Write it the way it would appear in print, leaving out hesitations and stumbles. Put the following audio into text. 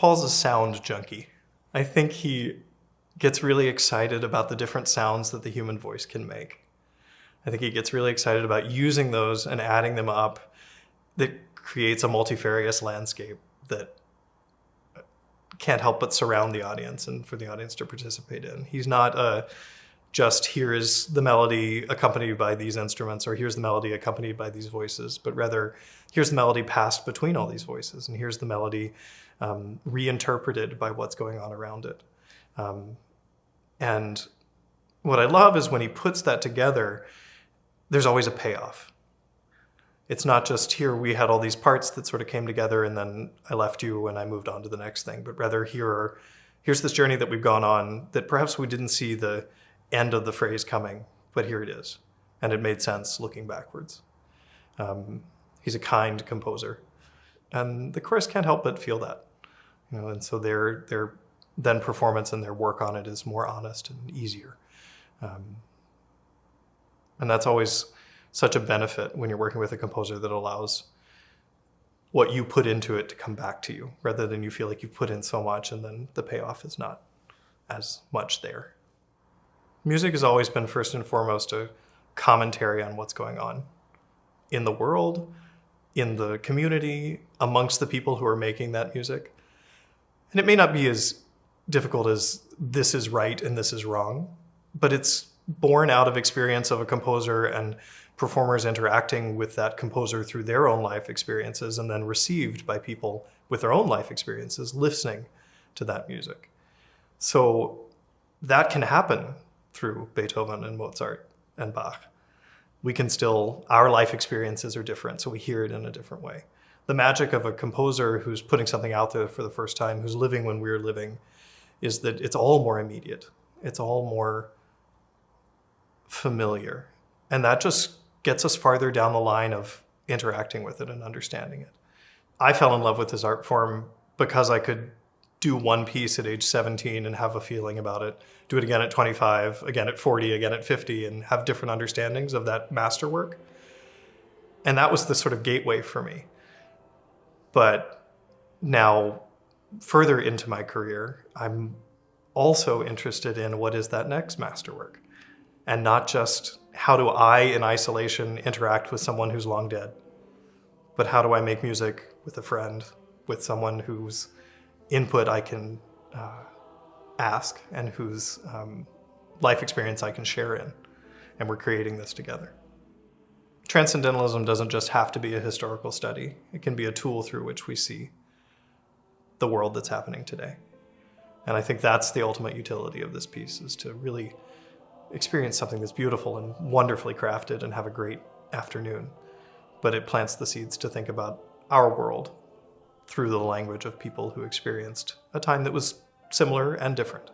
Paul's a sound junkie. I think he gets really excited about the different sounds that the human voice can make. I think he gets really excited about using those and adding them up that creates a multifarious landscape that can't help but surround the audience and for the audience to participate in. He's not just here is the melody accompanied by these instruments, or here's the melody accompanied by these voices, but rather here's the melody passed between all these voices, and here's the melody reinterpreted by what's going on around it. And what I love is when he puts that together, there's always a payoff. It's not just here we had all these parts that sort of came together and then I left you and I moved on to the next thing, but rather here's this journey that we've gone on that perhaps we didn't see the end of the phrase coming, but here it is. And it made sense looking backwards. He's a kind composer. And the chorus can't help but feel that. And so their then performance and their work on it is more honest and easier. And that's always such a benefit when you're working with a composer that allows what you put into it to come back to you, rather than you feel like you've put in so much and then the payoff is not as much there. Music has always been first and foremost a commentary on what's going on in the world, in the community, amongst the people who are making that music. And it may not be as difficult as this is right and this is wrong, but it's born out of experience of a composer and performers interacting with that composer through their own life experiences, and then received by people with their own life experiences listening to that music. So that can happen through Beethoven and Mozart and Bach. Our life experiences are different, so we hear it in a different way. The magic of a composer who's putting something out there for the first time, who's living when we're living, is that it's all more immediate. It's all more familiar. And that just gets us farther down the line of interacting with it and understanding it. I fell in love with this art form because I could do one piece at age 17 and have a feeling about it, do it again at 25, again at 40, again at 50, and have different understandings of that masterwork. And that was the sort of gateway for me. But now, further into my career, I'm also interested in what is that next masterwork, and not just how do I, in isolation, interact with someone who's long dead, but how do I make music with a friend, with someone whose input I can ask and whose life experience I can share in, and we're creating this together. Transcendentalism doesn't just have to be a historical study. It can be a tool through which we see the world that's happening today. And I think that's the ultimate utility of this piece, is to really experience something that's beautiful and wonderfully crafted and have a great afternoon. But it plants the seeds to think about our world through the language of people who experienced a time that was similar and different.